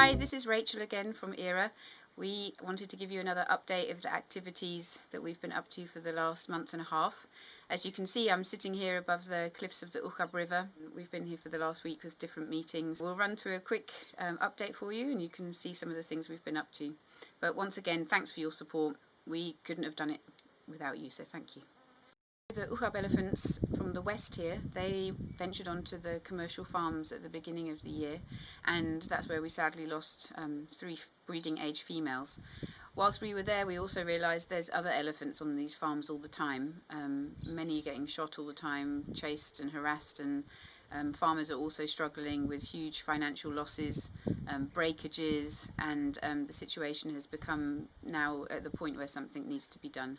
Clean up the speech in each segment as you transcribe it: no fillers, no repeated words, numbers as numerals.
Hi, this is Rachel again from EHRA. We wanted to give you another update of the activities that we've been up to for the last month and a half. As you can see, I'm sitting here above the cliffs of the Uchab River. We've been here for the last week with different meetings. We'll run through a quick update for you and you can see some of the things we've been up to. But once again, thanks for your support. We couldn't have done it without you, so thank you. The Uchab elephants from the west here, they ventured onto the commercial farms at the beginning of the year, and that's where we sadly lost 3 breeding age females. Whilst we were there, we also realised there's other elephants on these farms all the time, many getting shot all the time, chased and harassed, and farmers are also struggling with huge financial losses, breakages, and the situation has become now at the point where something needs to be done.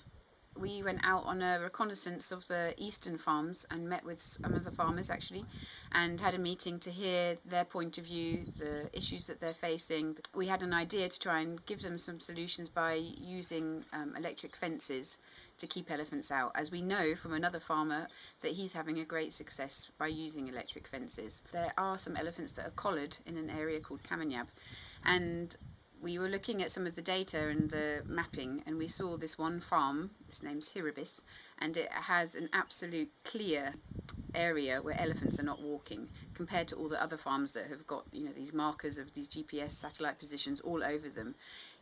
We went out on a reconnaissance of the eastern farms and met with some of the farmers actually and had a meeting to hear their point of view, the issues that they're facing. We had an idea to try and give them some solutions by using electric fences to keep elephants out, as we know from another farmer that he's having a great success by using electric fences. There are some elephants that are collared in an area called Kamanyab, and we were looking at some of the data and the mapping, and we saw this one farm, this name's Hiribis, and it has an absolute clear area where elephants are not walking compared to all the other farms that have got, you know, these markers of these GPS satellite positions all over them.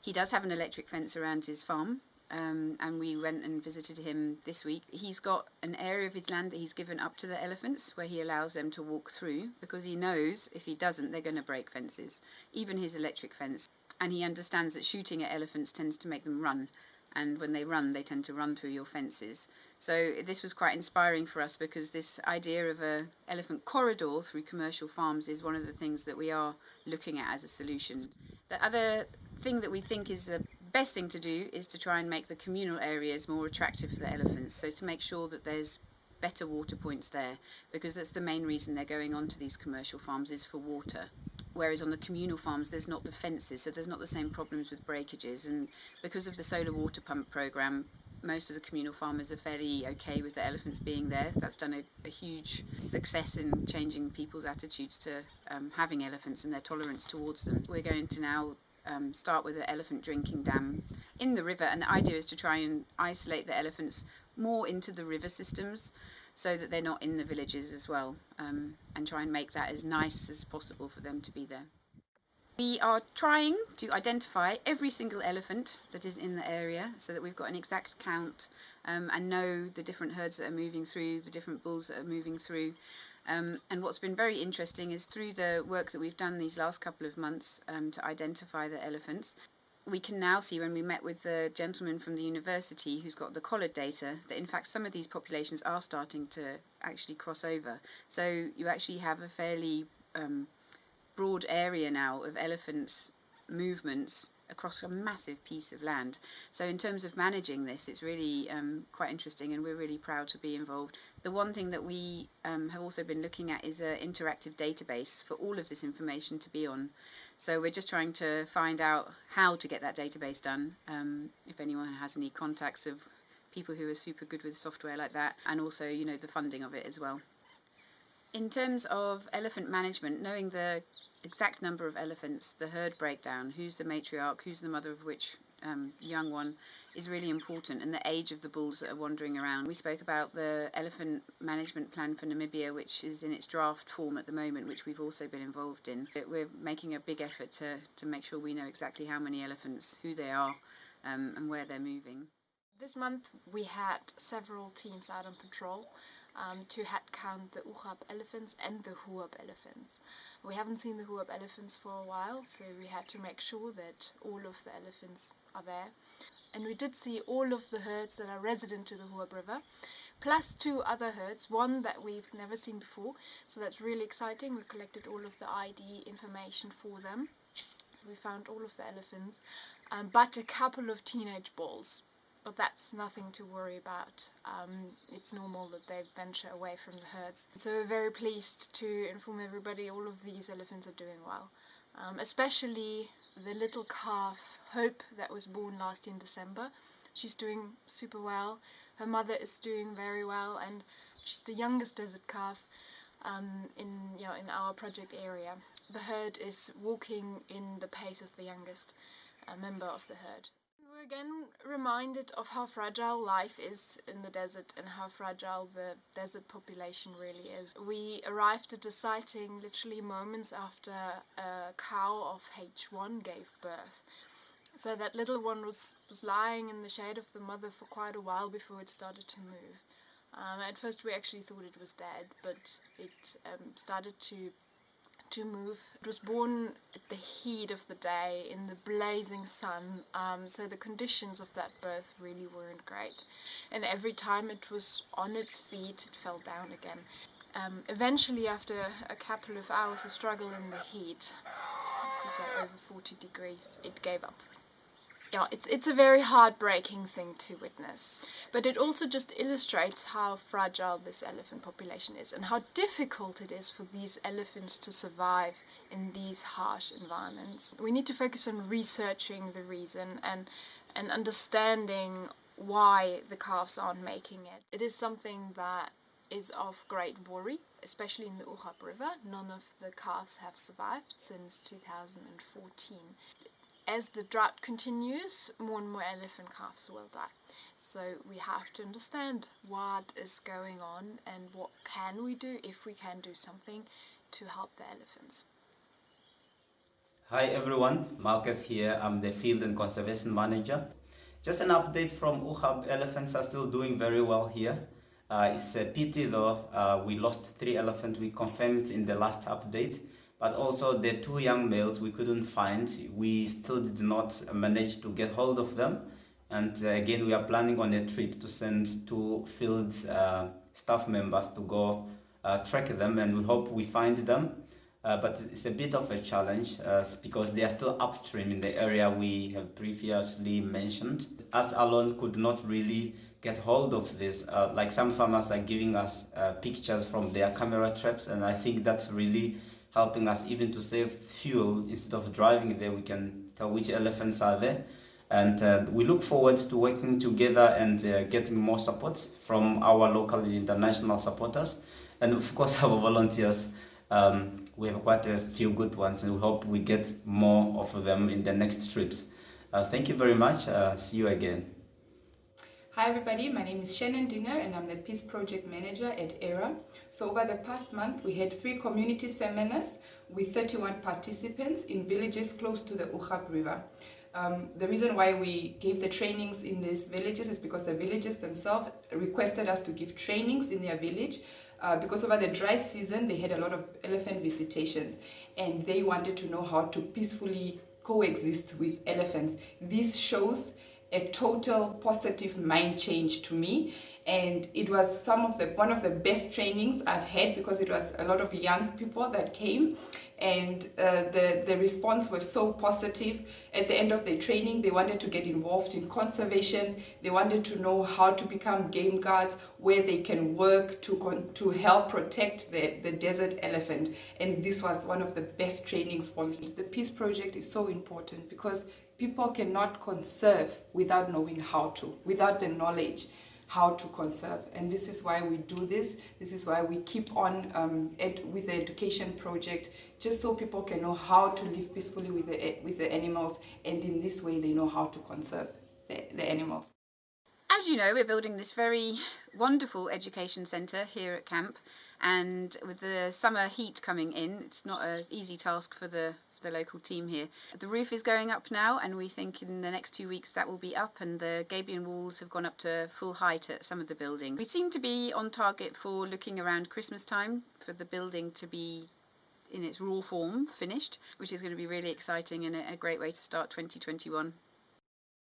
He does have an electric fence around his farm, and we went and visited him this week. He's got an area of his land that he's given up to the elephants where he allows them to walk through, because he knows if he doesn't, they're going to break fences, even his electric fence. And he understands that shooting at elephants tends to make them run, and when they run, they tend to run through your fences. So this was quite inspiring for us, because this idea of an elephant corridor through commercial farms is one of the things that we are looking at as a solution. The other thing that we think is the best thing to do is to try and make the communal areas more attractive for the elephants, so to make sure that there's better water points there, because that's the main reason they're going on to these commercial farms, is for water. Whereas on the communal farms there's not the fences, so there's not the same problems with breakages, and because of the solar water pump programme, most of the communal farmers are fairly okay with the elephants being there. That's done a huge success in changing people's attitudes to having elephants and their tolerance towards them. We're going to now start with an elephant drinking dam in the river, and the idea is to try and isolate the elephants more into the river systems so that they're not in the villages as well, and try and make that as nice as possible for them to be there. We are trying to identify every single elephant that is in the area so that we've got an exact count, and know the different herds that are moving through, the different bulls that are moving through. And what's been very interesting is through the work that we've done these last couple of months to identify the elephants, we can now see, when we met with the gentleman from the university who's got the collared data, that in fact some of these populations are starting to actually cross over. So you actually have a fairly broad area now of elephants' movements across a massive piece of land. So in terms of managing this, it's really quite interesting, and we're really proud to be involved. The one thing that we have also been looking at is an interactive database for all of this information to be on. So we're just trying to find out how to get that database done, if anyone has any contacts of people who are super good with software like that, and also, you know, the funding of it as well. In terms of elephant management, knowing the exact number of elephants, the herd breakdown, who's the matriarch, who's the mother of which young one, is really important, and the age of the bulls that are wandering around. We spoke about the elephant management plan for Namibia, which is in its draft form at the moment, which we've also been involved in. We're making a big effort to make sure we know exactly how many elephants, who they are, and where they're moving. This month we had several teams out on patrol to head count the Uchab elephants and the Huab elephants. We haven't seen the Huab elephants for a while, so we had to make sure that all of the elephants are there. And we did see all of the herds that are resident to the Huab River, plus 2 other herds, one that we've never seen before, so that's really exciting. We collected all of the ID information for them. We found all of the elephants, but a couple of teenage bulls. But that's nothing to worry about. It's normal that they venture away from the herds. So we're very pleased to inform everybody all of these elephants are doing well. Especially the little calf, Hope, that was born last year in December. She's doing super well. Her mother is doing very well, and she's the youngest desert calf. in our project area. The herd is walking in the pace of the youngest member of the herd. We're again reminded of how fragile life is in the desert and how fragile the desert population really is. We arrived at a sighting literally moments after a cow of H1 gave birth. So that little one was lying in the shade of the mother for quite a while before it started to move. At first we actually thought it was dead, but it started to move. It was born at the heat of the day in the blazing sun, so the conditions of that birth really weren't great. And every time it was on its feet, it fell down again. Eventually, after a couple of hours of struggle in the heat, it was over 40 degrees, it gave up. Yeah, it's a very heartbreaking thing to witness, but it also just illustrates how fragile this elephant population is and how difficult it is for these elephants to survive in these harsh environments. We need to focus on researching the reason and understanding why the calves aren't making it. It is something that is of great worry, especially in the Oegap River. None of the calves have survived since 2014. As the drought continues, more and more elephant calves will die. So we have to understand what is going on and what can we do, if we can do something, to help the elephants. Hi everyone, Marcus here. I'm the Field and Conservation Manager. Just an update from Oegap. Elephants are still doing very well here. It's a pity though, we lost 3 elephants. We confirmed in the last update. But also the 2 young males we couldn't find. We still did not manage to get hold of them. And again, we are planning on a trip to send 2 field staff members to go track them, and we hope we find them. But it's a bit of a challenge because they are still upstream in the area we have previously mentioned. Us alone could not really get hold of this. Like some farmers are giving us pictures from their camera traps, and I think that's really helping us even to save fuel. Instead of driving there, we can tell which elephants are there. And we look forward to working together and getting more support from our local and international supporters. And of course, our volunteers. We have quite a few good ones, and we hope we get more of them in the next trips. Thank you very much. See you again. Hi everybody, my name is Shannon Dinger and I'm the Peace Project Manager at EHRA. So over the past month we had 3 community seminars with 31 participants in villages close to the Oegap River. The reason why we gave the trainings in these villages is because the villages themselves requested us to give trainings in their village because over the dry season they had a lot of elephant visitations and they wanted to know how to peacefully coexist with elephants. This shows a total positive mind change to me, and it was one of the best trainings I've had because it was a lot of young people that came, and the response was so positive. At the end of the training, they wanted to get involved in conservation. They wanted to know how to become game guards, where they can work to help protect the desert elephant, and this was one of the best trainings for me. The Peace Project is so important because people cannot conserve without knowing how to, without the knowledge how to conserve. And this is why we do this. This is why we keep on with the education project, just so people can know how to live peacefully with the animals, and in this way they know how to conserve the animals. As you know, we're building this very wonderful education centre here at camp, and with the summer heat coming in, it's not an easy task for the local team here. The roof is going up now, and we think in the next 2 weeks that will be up, and the gabion walls have gone up to full height at some of the buildings. We seem to be on target for looking around Christmas time for the building to be in its raw form finished, which is going to be really exciting and a great way to start 2021.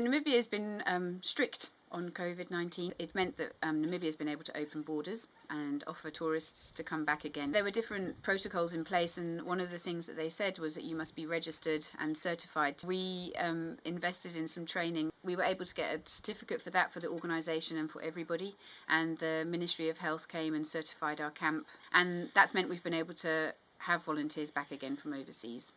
Namibia has been strict on COVID-19. It meant that Namibia has been able to open borders and offer tourists to come back again. There were different protocols in place, and one of the things that they said was that you must be registered and certified. We invested in some training. We were able to get a certificate for that for the organisation and for everybody, and the Ministry of Health came and certified our camp, and that's meant we've been able to have volunteers back again from overseas.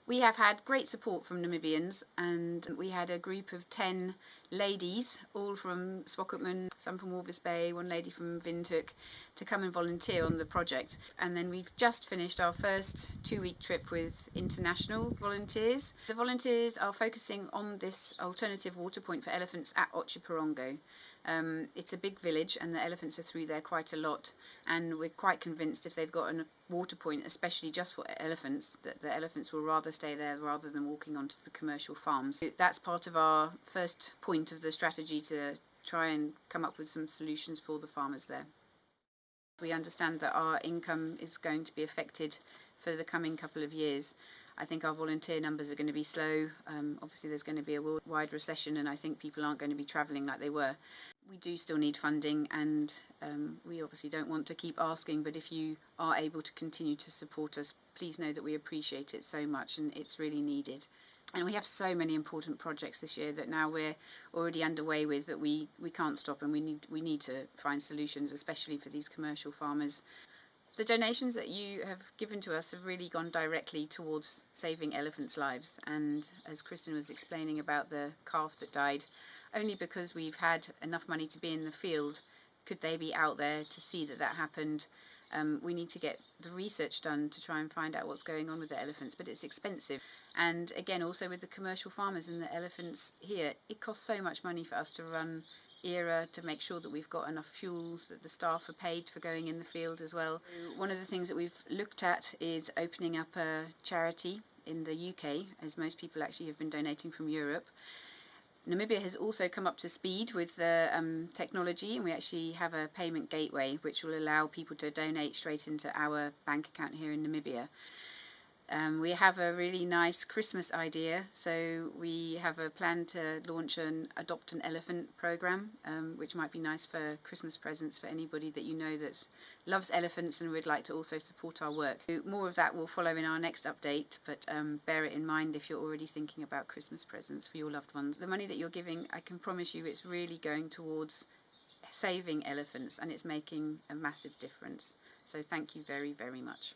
We have had great support from Namibians, and we had a group of 10 ladies, all from Swakopmund, some from Walvis Bay, one lady from Windhoek, to come and volunteer on the project. And then we've just finished our first 2-week trip with international volunteers. The volunteers are focusing on this alternative water point for elephants at Otjiwarongo. It's a big village and the elephants are through there quite a lot, and we're quite convinced if they've got a water point, especially just for elephants, that the elephants will rather stay there rather than walking onto the commercial farms. That's part of our first point of the strategy, to try and come up with some solutions for the farmers there. We understand that our income is going to be affected for the coming couple of years. I think our volunteer numbers are going to be slow. Obviously there's going to be a worldwide recession, and I think people aren't going to be travelling like they were. We do still need funding, and we obviously don't want to keep asking, but if you are able to continue to support us, please know that we appreciate it so much, and it's really needed. And we have so many important projects this year that now we're already underway with, that we can't stop, and we need to find solutions, especially for these commercial farmers. The donations that you have given to us have really gone directly towards saving elephants' lives, and as Kristen was explaining about the calf that died, only because we've had enough money to be in the field could they be out there to see that happened. We need to get the research done to try and find out what's going on with the elephants, but it's expensive. And again, also with the commercial farmers and the elephants here, it costs so much money for us to run EHRA, to make sure that we've got enough fuel, that the staff are paid for going in the field as well. One of the things that we've looked at is opening up a charity in the UK, as most people actually have been donating from Europe. Namibia has also come up to speed with the technology, and we actually have a payment gateway which will allow people to donate straight into our bank account here in Namibia. We have a really nice Christmas idea, so we have a plan to launch an Adopt an Elephant program, which might be nice for Christmas presents for anybody that you know that loves elephants and would like to also support our work. More of that will follow in our next update, but bear it in mind if you're already thinking about Christmas presents for your loved ones. The money that you're giving, I can promise you, it's really going towards saving elephants, and it's making a massive difference. So thank you very, very much.